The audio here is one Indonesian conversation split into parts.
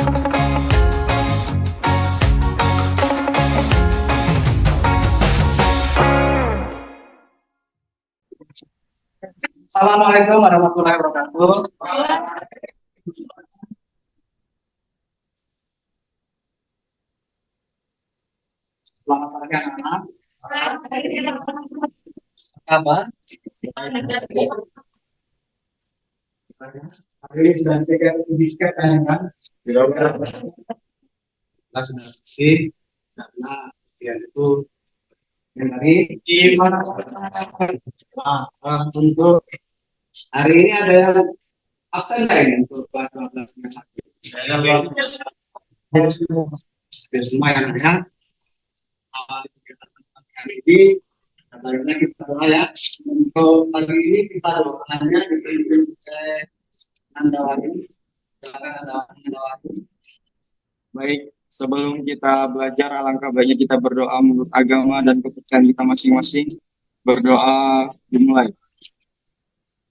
Assalamualaikum warahmatullahi wabarakatuh. Selamat pagi anak-anak. Apa? Hari ini sudah tiga sertifikat kan? Kita sudah bersih karena ujian itu dari gimana? Untuk hari ini ada yang absen nggak ini untuk kelas 12 semester 1? Biar semua yang nanya. Kali ini katanya kita doa ya. Untuk pagi ini kita doanya dipimpin oleh Nandawati. Silakan Nandawati. Baik, sebelum kita belajar, alangkah baiknya kita berdoa menurut agama dan kepercayaan kita masing-masing. Berdoa dimulai.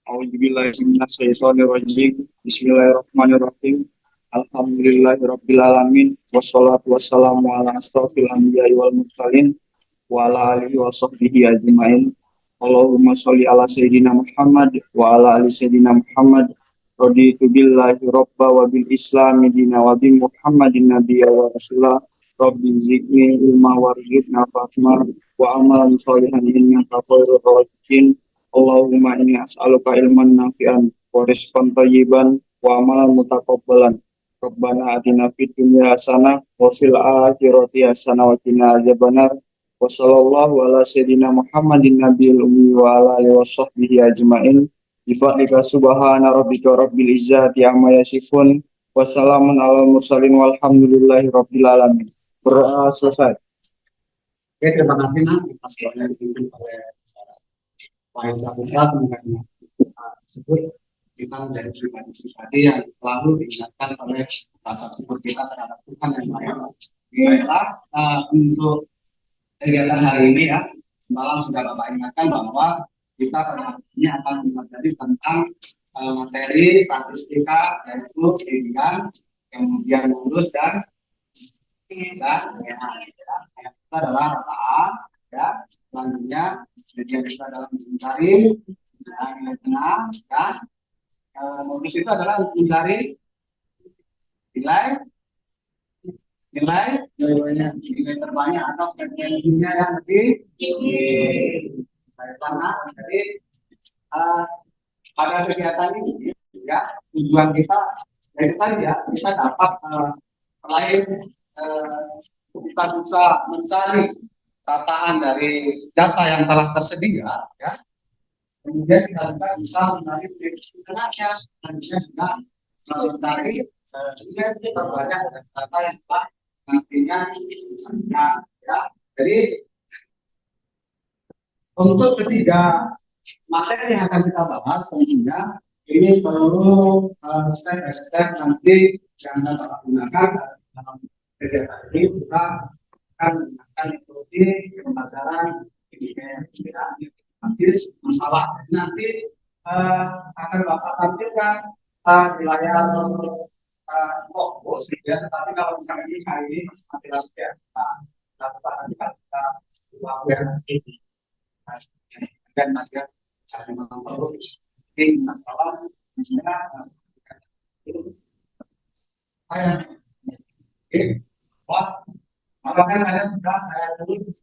A'udzubillahiminasyaitonirrajim. Bismillahirrahmanirrahim. Alhamdulillahirrabbilalamin. Wassalatu wassalamu ala asrofil anbiya'i wal mursalin wa ala alihi wa sahbihi ajma'in. Allahumma sholli ala sayyidina Muhammad wa ala ali sayyidina Muhammad. Raditu billahi robba wa bil islami dina wa bi Muhammadin nabiyya wa rasulah. Rabbi zidni ilma warzuqna fahma wa amalan sholihan innaka khairur raziqin. Allahumma inni as'aluka ilman nafi'an wa rizqan thayyiban wa amalan mutaqabbalan. Rabbana atina fid dunya hasanah wa fil akhirati hasanah wa qina azabannar. Wa sallallahu ala sayyidina Muhammadin nabiyil ummi wa ala alihi wa sahbihi ajma'in. Bifadlika subhana rabbika rabbil izzati amma yasifun wa salamun alal mursalin walhamdulillahi rabbil alamin. Berdoa selesai. Oke, terima kasih nak. Atas doanya dipimpin oleh Pak Saputra mengenai tersebut. Kita menjadi pribadi yang selalu diingatkan oleh rasa syukur kita terhadap Tuhan yang Maha. Baiklah, untuk kegiatan hari ini ya, semalam sudah Bapak ingatkan bahwa kita pada hari ini akan mempelajari tentang materi statistika, yaitu pilihan, kemudian lulus dan ya, itu adalah rataan ya. Selanjutnya kemudian kita adalah mencari yang benar dan modus itu adalah mencari nilai terbanyak atau frekuensinya yang lebih tinggi. Jadi pada kegiatan ini ya, tujuan kita dari tadi ya, kita dapat selain kita bisa mencari rataan dari data yang telah tersedia ya, kemudian kita juga bisa mencari prediksi-nya dan juga mencari terbanyak data yang telah nantinya ya. Jadi untuk ketiga materi yang akan kita bahas tentunya ini perlu step by step nanti yang kita gunakan dalam kegiatan ini. Kita akan menggunakan metode pembelajaran masalah nanti akan Bapak tampilkan di layar fokus ya. Tetapi kalau misalnya ini hari ini masih rahasia kita lakukan ini dan agar saya perlu tim masalah misalnya maka kan ada sudah saya dulu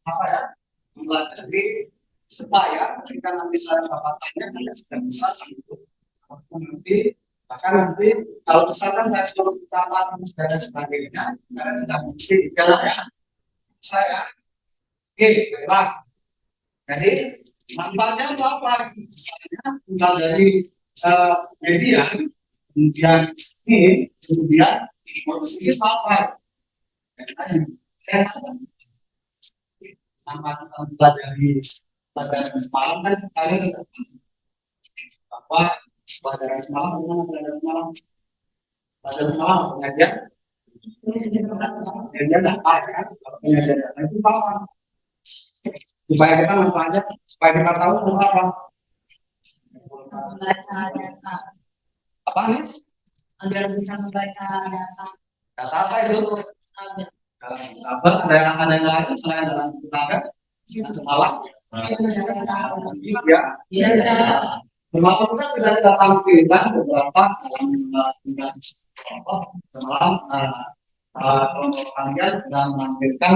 apa ya mempelajari supaya ketika nanti saya Bapak tanya saya sudah bisa sanggup nanti bahkan nanti kalau misalkan saya sudah mencatat dan sebagainya saya sudah mesti jalan ya saya lah. Jadi manfaatnya apa? Misalnya tinggal dari media, kemudian ini, kemudian produksi apa? Manfaat dari pelajaran semalam kan kalian bahwa pelajaran semalam pengajian dapat kan? Pengajian data itu apa? Supaya kita manfaatnya, supaya kita tahu apa? Apa Nis? agar bisa membaca data. Data apa itu? Agar Sahabat, ada yang lain selain dalam kita semalam? Ya, ya semalam kita sudah kita tampilkan beberapa dalam semalam kalian sudah menampilkan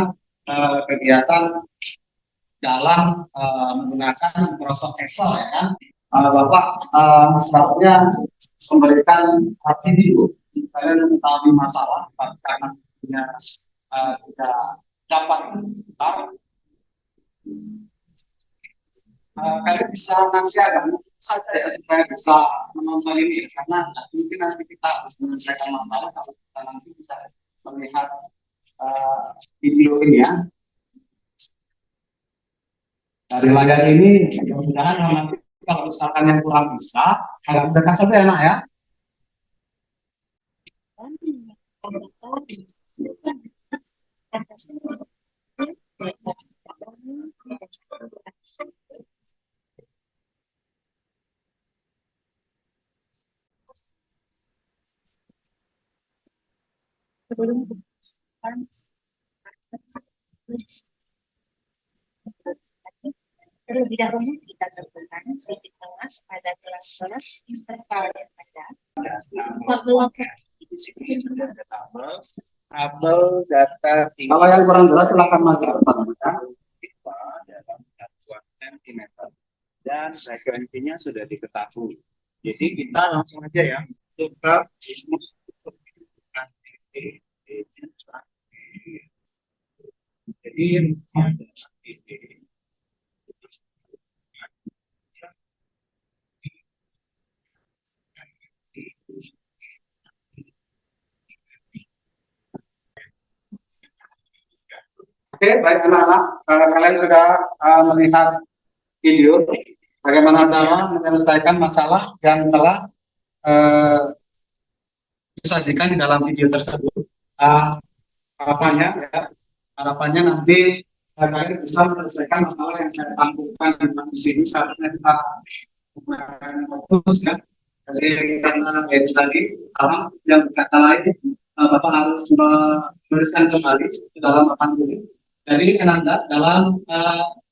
kegiatan dalam menggunakan Microsoft Excel ya kan. Bapak seharusnya memberikan video kalian mengetahui masalah karena punya sudah dapat kalian bisa ngasih agak saja ya supaya bisa menonton ini karena mungkin nanti kita harus menyelesaikan masalah kalau kita nanti bisa melihat video ini ya dari layar ini. Mudah-mudahan nanti kalau misalkan yang kurang bisa agak dekat saja enak ya. Terlebih dahulu kita tentukan titik tengah pada kelas-kelas interval yang ada. Tabel data Kalau yang kurang jelas silakan maju ke depan. dalam satuan sentimeter dan frekuensinya sudah diketahui. Jadi kita langsung aja ya tukar rumus untuk jadi Oke, baik anak-anak, kalian sudah melihat video bagaimana cara menyelesaikan masalah yang telah disajikan di dalam video tersebut. Harapannya ya, harapannya nanti kalian bisa menyelesaikan masalah yang saya tampilkan di sini. Seharusnya kita fokus ya. Jadi karena itu tadi, sekarang yang kata lain, Bapak harus menuliskan kembali di dalam papan ini. Jadi Anda dalam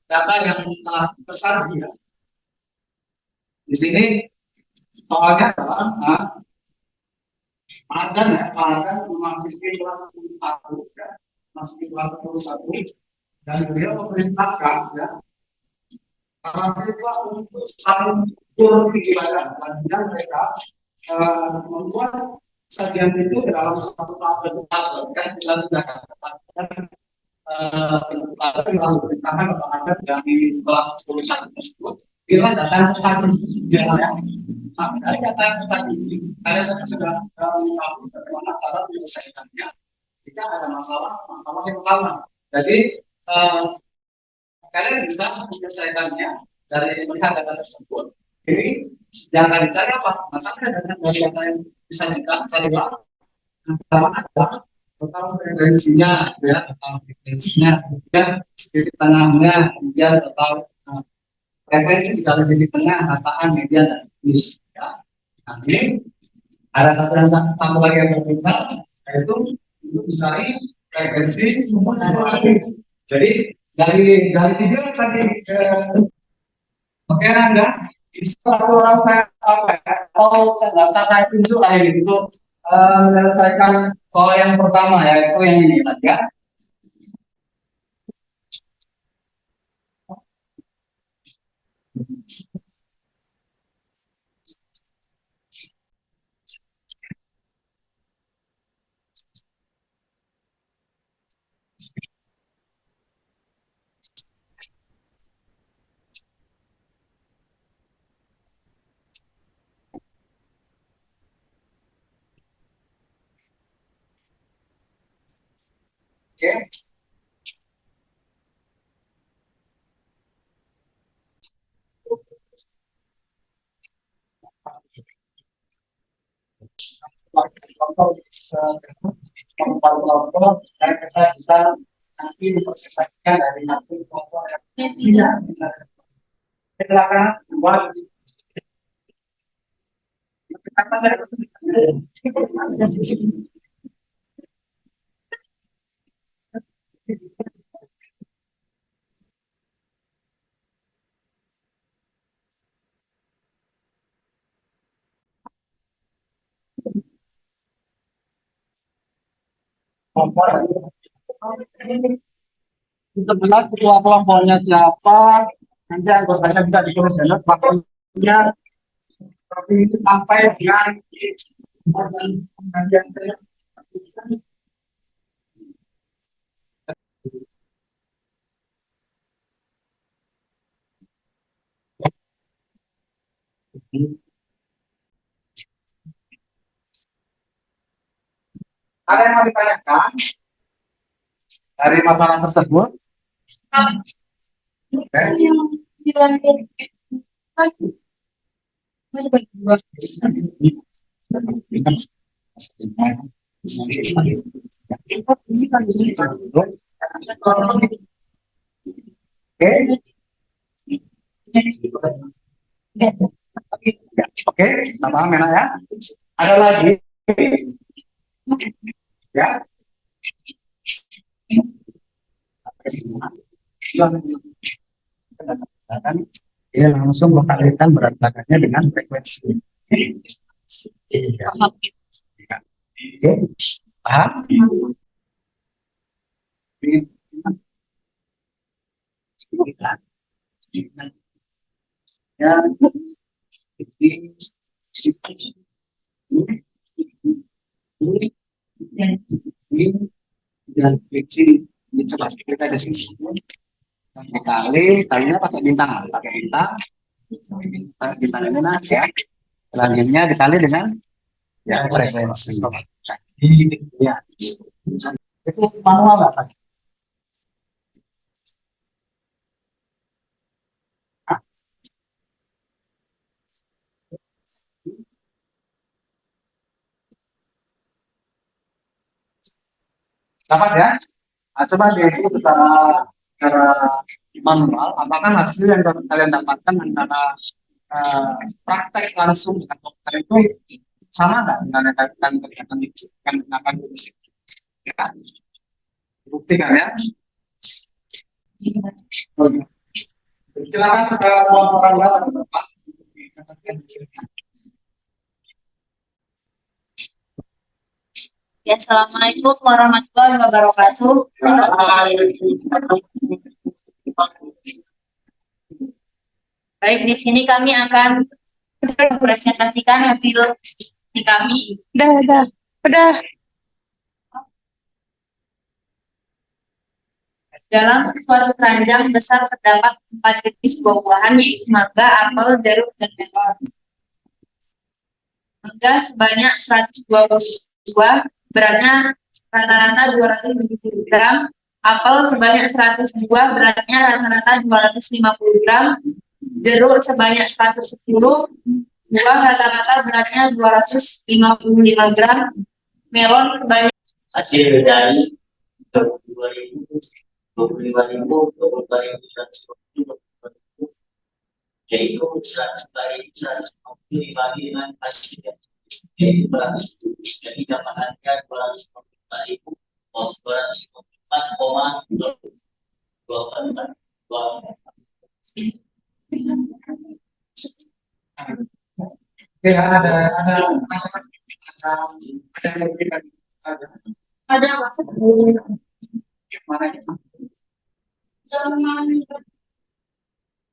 data yang telah tersaji ya. Di sini soalnya adalah Adan ya, Adan memasuki kelas 1 ya, memasuki kelas 1 dan beliau memerintahkan ya para siswa untuk saling berpikiran dan dia mereka membuat sajian itu dalam satu kelas kan kita sudah katakan langsung perintahkan Bapak Adan dari kelas 10 tersebut bila data yang tersaji ya. Dari data yang tersaji kalian sudah mengetahui bagaimana cara menyelesaikannya jika ada masalah yang sama. Jadi kalian bisa menyelesaikannya dari melihat data tersebut. Ini yang tadi saya apa? Masalahnya dari data yang bisa kita cari pertama adalah total frekuensinya ya, total frekuensinya, kemudian titik tengahnya, kemudian total frekuensi di dalam titik tengah, rataan, median, dan finish ya. Nah, ini ada satu lagi yang berbeda, yaitu untuk mencari frekuensi jadi dari video tadi oke Anda bisa satu orang saya apa ya, atau saya nggak usah kayak tunjuk lah gitu menyelesaikan soal yang pertama yaitu yang ini tadi ya. Oke. Kelompok dan kita bisa nanti mempersepsikan dari hasil kelompok yang tidak bisa kecelakaan buat Untuk jelas ketua kelompoknya siapa, nanti anggotanya bisa ditulis dalam waktunya sampai dengan ada yang mau ditanyakan dari masalah tersebut? Oke, sama enak ya. Ada lagi? Ya. Dia langsung mengkalikan berat badannya dengan frekuensi. Iya. Oke, paham? Ya, dan fiksi coba kita di sini kalinya pakai bintang, bintang lunas ya. Selanjutnya dikali dengan ya frekuensi. Ya, itu manual nggak Pak? Dapat ya? Nah, coba dihitung secara manual, apakah hasil yang kalian dapatkan antara praktek langsung dengan dokter itu sama nggak dengan yang kalian kerjakan itu kan akan ya kan? Buktikan ya. Silakan ke orang Bapak. Ya, assalamualaikum warahmatullahi wabarakatuh. Baik, di sini kami akan presentasikan hasil di kami. Udah. Dalam suatu keranjang besar terdapat 4 jenis buah-buahan, yaitu mangga, apel, jeruk, dan melon. Mangga sebanyak 120 buah, beratnya rata-rata 270 gram. Apel sebanyak 100 buah, beratnya rata-rata 250 gram. Jeruk sebanyak 110 buah, rata-rata beratnya 255 gram. Melon sebanyak hasil dari 25.000, yaitu 100 dengan hasil yaitu jadi dapatannya 255.000 Oke, ada masa mana ya?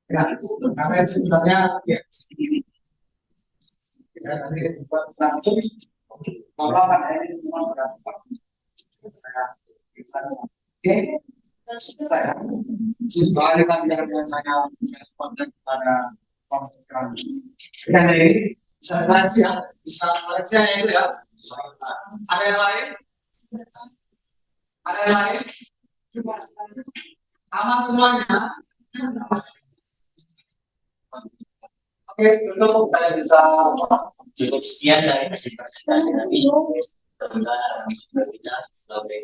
Ya, karena sebenarnya ya segini. Ya, nanti buat langsung kalau ada ini semua berapa? Saya bisa. Oke, saya soalnya tadi yang saya kontak pada kontak dan ini bisa rahasia itu ya. Ada yang lain? Ada yang lain? Aman semuanya. Oke, untuk saya bisa cukup sekian dari hasil presentasi tadi. Kita sebagai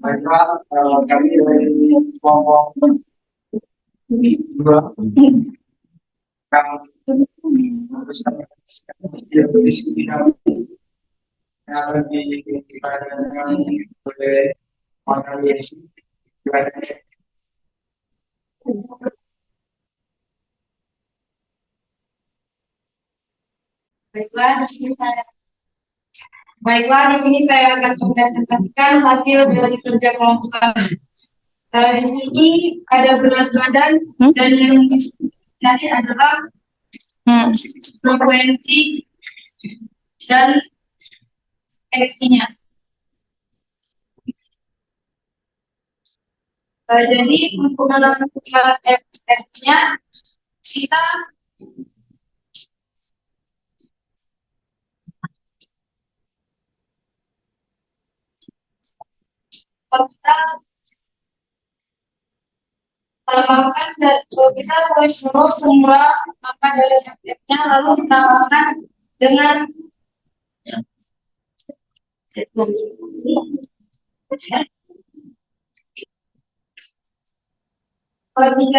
baiklah, kami dari kelompok Baiklah, di sini saya akan mempresentasikan hasil dari kerja kelompok kami. Di sini ada berat badan dan yang disini adalah frekuensi dan X-nya. Jadi untuk menentukan X-nya kita tambahkan dan kita tulis dulu semua maka dari X-nya lalu ditambahkan dengan tiga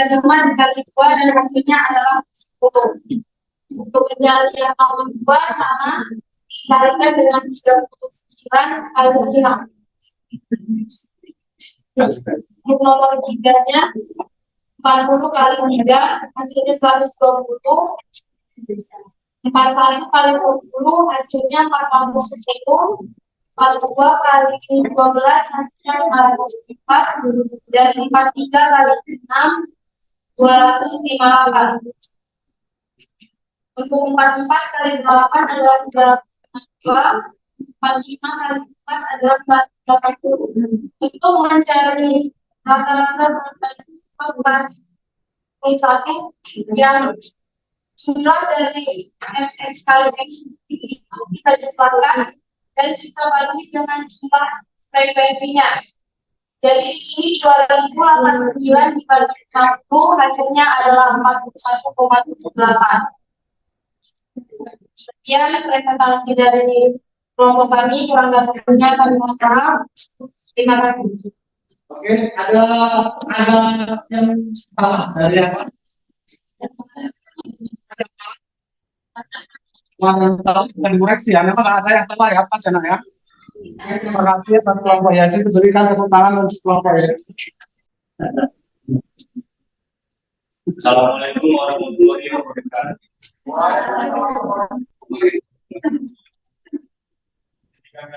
teman dikali 2 dan hasilnya adalah 10. Untuk menjadi yang nomor 2 sama dikalikan dengan 39 kali 5. Untuk nomor 3-nya 40 kali 3 hasilnya 120. 41 kali 10 hasilnya 41. 42 kali 12 hasilnya 504 dan 43 kali 6 258. Untuk 44 kali 8 adalah 362. 45 kali 4 adalah 180. Untuk mencari rata-rata berat 41 yang jumlah dari X kali X itu kita disepakkan dan kita bagi dengan jumlah frekuensinya. Jadi di sini 2089 dibagi 60 hasilnya adalah 41,78. Sekian presentasi dari kelompok kami, kurang lebihnya kami mohon maaf. Terima kasih. Oke, ada yang salah dari apa? Mantap, dan koreksi ya, memang ada yang salah ya, pas ya nak ya. Terima kasih atas kelompok Yasin, berikan tepuk tangan untuk kelompok ya. Assalamualaikum warahmatullahi wabarakatuh. Kami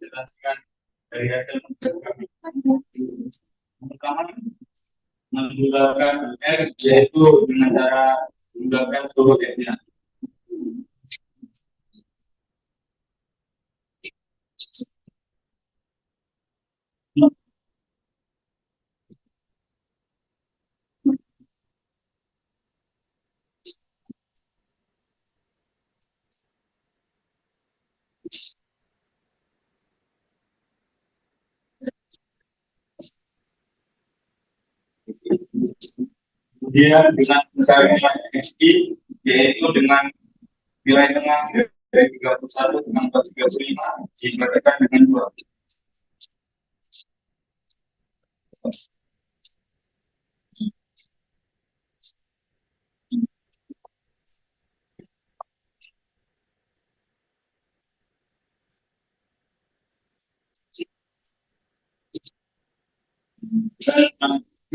jelaskan dari hasil kami. Pertama, menggunakan R yaitu dengan cara menggunakan seluruh R-nya. Kemudian dengan mencari nilai XI yaitu dengan nilai tengah dari 31 dengan 35 diberikan dengan 2.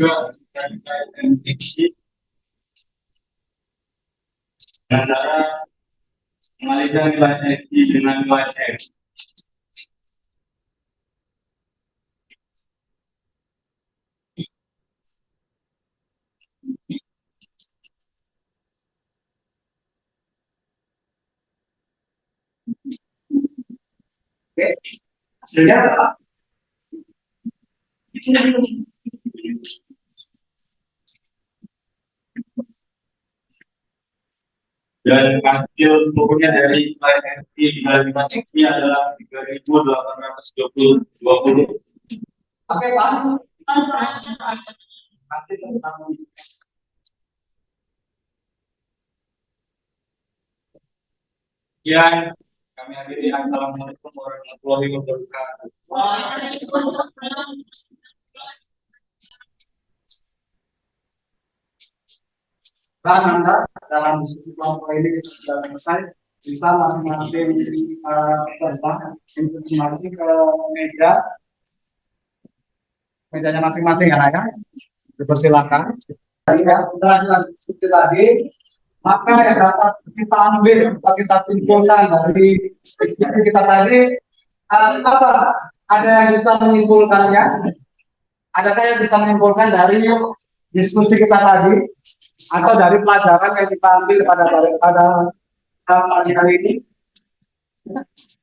Dan juga XI antara mengalihkan nilai XI dengan nilai X. Oke, sudah apa? Dan hasil seluruhnya dari nilai XI dibandingkan XI adalah 3.820. Oke, Pak. Kasih tentang Sekian kami akhiri. Assalamualaikum warahmatullahi wabarakatuh. peran Anda dalam diskusi kelompok ini kita sudah selesai. Bisa masing-masing peserta untuk kembali ke meja mejanya masing-masing ya, Naya. Dipersilakan. Ya, setelah diskusi tadi, maka yang dapat kita ambil atau kita simpulkan dari diskusi kita tadi, apa? Ada yang bisa menyimpulkannya? Adakah yang bisa menyimpulkan dari diskusi kita tadi atau dari pelajaran yang kita ambil pada pagi hari ini?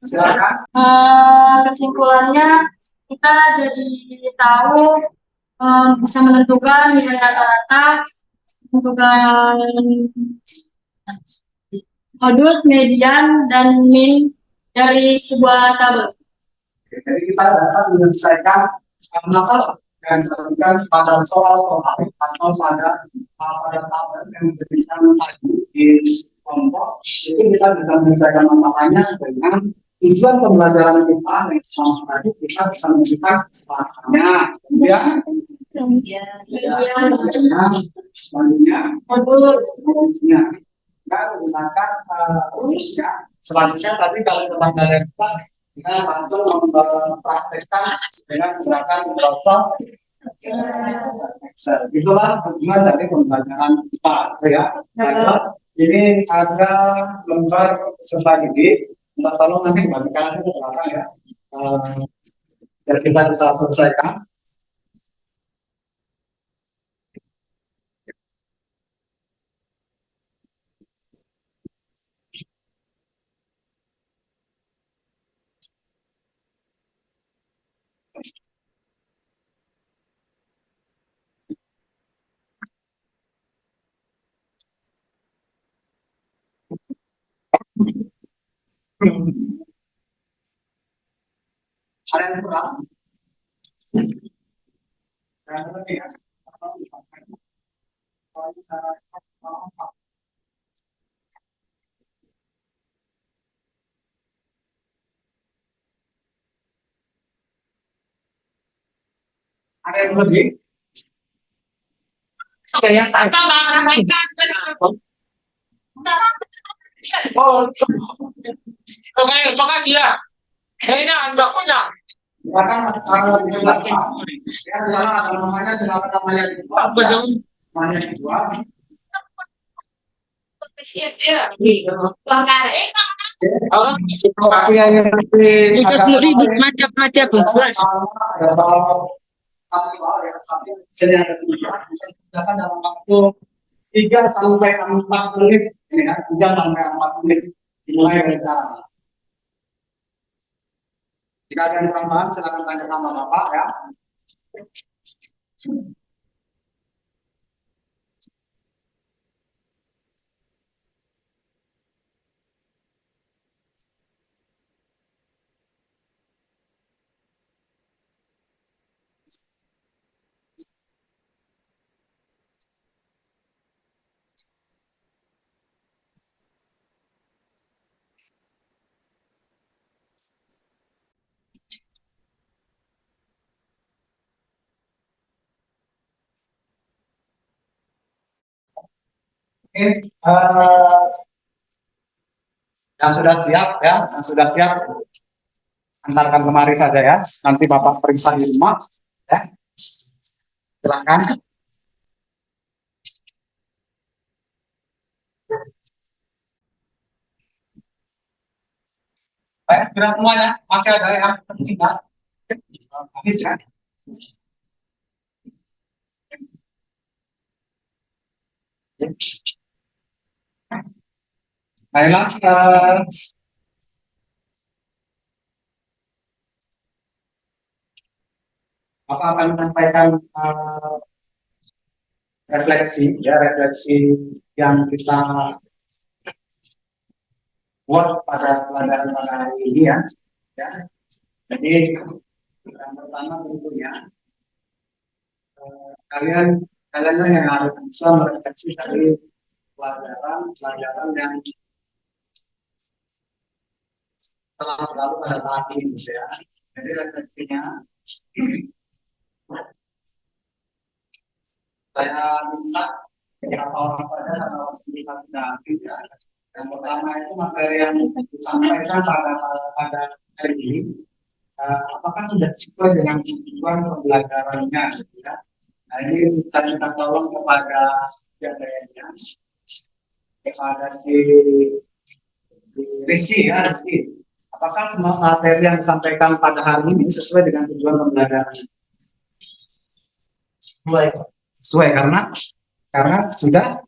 Silakan. Kesimpulannya kita jadi tahu bisa menentukan nilai rata-rata, menentukan modus, median, dan min dari sebuah tabel. Jadi kita dapat menyelesaikan masalah dan disebutkan pada soal-soal atau pada tabel yang diberikan tadi di kelompok, itu kita bisa menyelesaikan masalahnya dengan tujuan pembelajaran kita yang sama tadi kita bisa menunjukkan kesalahannya, kemudian selanjutnya modusnya kita menggunakan rumusnya. Selanjutnya tadi kalau teman kalian kita langsung mempraktekkan dengan menggunakan Microsoft Excel. Itulah tujuan dari pembelajaran kita, ya. Nah, ini ada lembar peserta didik. Minta tolong nanti bagikan ke belakang ya, biar kita bisa selesaikan. Ada yang kurang? Ada lebih ya? Ada yang lebih? Oke, yang saya Oke, makasih ya. Ini Anda punya. Silakan silakan. Ya, misalnya ada namanya silakan namanya dibuat. Ya. Namanya dibuat. Tapi yang lebih Itu 10.000 macam-macam bungkus. ada soal yang bisa dikerjakan dalam waktu 3 sampai 4 menit, ya, 3 sampai 4 menit dimulai dari sekarang. Jika ada yang tambahan, silakan tanya sama Bapak ya. Oke, yang sudah siap ya, yang sudah siap antarkan kemari saja ya. Nanti Bapak periksa di rumah ya. Silakan. Baik, sudah semuanya. Masih ada yang tertinggal. Habis ya. Baiklah, Bapak akan menyampaikan refleksi ya, refleksi yang kita buat pada pelajaran pada hari ini ya. Ya. Jadi yang pertama tentunya kalian yang harus bisa merefleksi dari pelajaran yang telah berlalu pada saat ini ya. Jadi refleksinya saya minta Apa pada sifat nanti ya. Yang pertama itu materi yang disampaikan pada hari ini, apakah sudah sesuai dengan tujuan pembelajarannya? Ya? Nah ini saya minta tolong kepada siapanya, kepada si Rizky ya Rizky. Apakah materi yang disampaikan pada hari ini sesuai dengan tujuan pembelajaran? Sesuai karena sudah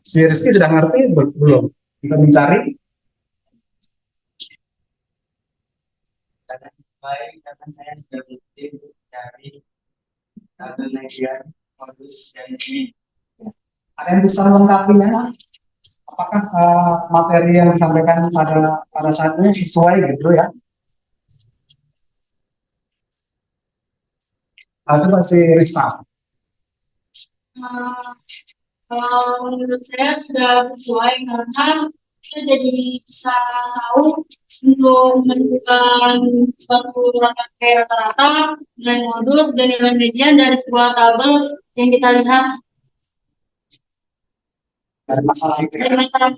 si Rizky sudah ngerti belum? Kita mencari. Baik, karena saya sudah berhenti mencari penelitian modus yang ini. Ada yang bisa melengkapinya? Apakah materi yang disampaikan pada saat ini sesuai gitu ya? Coba si Rista. Kalau menurut saya sudah sesuai karena kita jadi bisa tahu untuk menentukan suatu rata-rata dengan modus dan nilai median dari sebuah tabel yang kita lihat Dari masalah itu ya. dari masalah.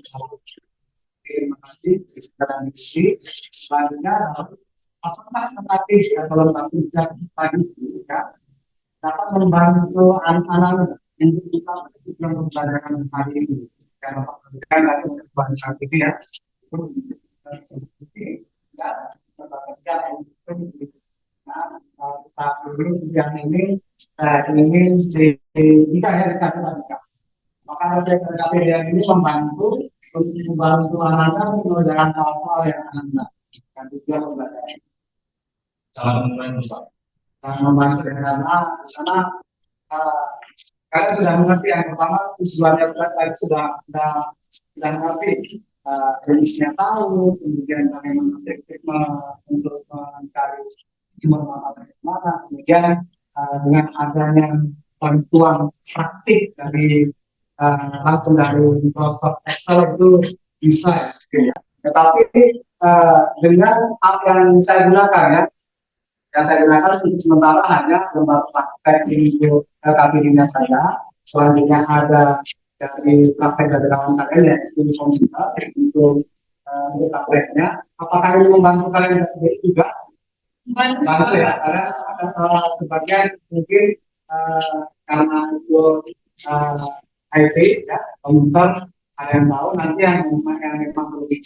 Terima kasih sekarang Rizky. Selanjutnya apakah tetapi pagi ya dapat membantu anak-anak untuk bisa pembelajaran hari ini karena pendidikan dari kebanyakan itu ya seperti ya kerja saat ini yang ini ingin si kita ya kita maka PKP yang ini membantu anak-anak mengerjakan hal-hal yang anak dan tujuan pembelajaran. Sangat membantu karena di sana kalian sudah mengerti yang pertama tujuannya tadi sudah mengerti jenisnya tahu kemudian bagaimana teknik untuk mencari mana kemudian dengan adanya bantuan praktik dari langsung dari Microsoft Excel itu bisa ya. Tetapi dengan app yang saya gunakan ya, yang saya gunakan untuk sementara hanya lembar praktek untuk kabinetnya saya. Selanjutnya ada dari praktek dari kawan kalian yaitu komputer untuk prakteknya. Apakah ini membantu kalian juga? Bantu ya, karena ada salah sebagian mungkin karena itu IT ya komputer ada yang tahu nanti yang memang lebih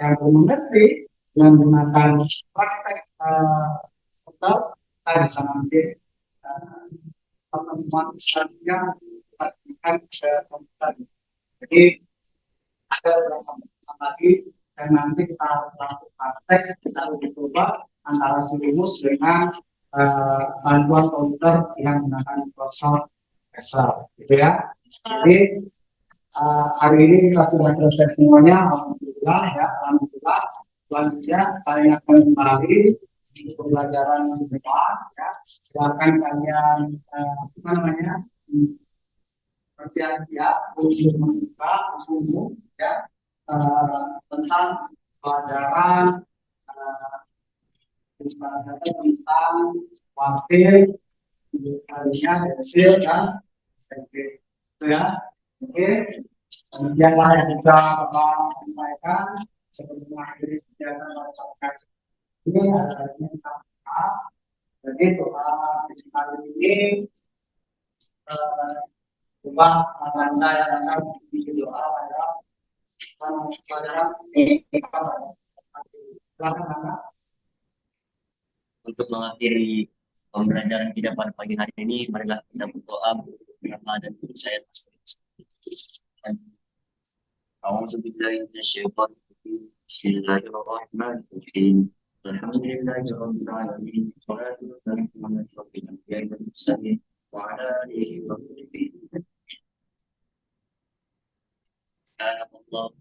yang mengerti menggunakan praktek atau tadi bisa nanti teman-teman misalnya praktikan ke komputer. Jadi ada beberapa lagi dan nanti kita langsung praktek kita uji coba antara Silimus dengan bantuan komputer yang menggunakan Microsoft Excel gitu ya. Jadi hari ini kita sudah selesai semuanya, alhamdulillah ya, alhamdulillah. Selanjutnya saya akan kembali untuk pembelajaran yang depan ya. Silakan kalian bersiap-siap untuk membuka umum ya tentang pelajaran tentang wakil misalnya hasil dan itu ya. Oke, kemudian yang bisa Bapak sampaikan seperti mengakhiri kegiatan masyarakat ini adalah kita. Jadi kali ini coba anda yang akan doa ya Untuk mengakhiri pembelajaran kita pada pagi hari ini, marilah kita berdoa dan saya A'udzubillahi minasyaitonir rajim. Bismillahirrahmanirrahim. Alhamdulillahirabbil alamin. Wassalatu wassalamu ala asyrofil anbiya'i wal mursalin wa ala alihi wa sahbihi. Subhanallah.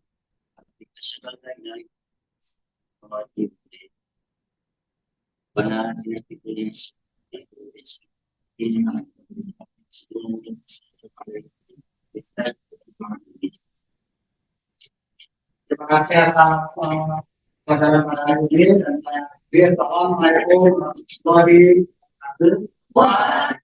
Asyhadu an la ilaha illallah wa atubu ilaik. Terima kasih atas pelajaran pada hari ini dan saya Assalamualaikum warahmatullahi wabarakatuh.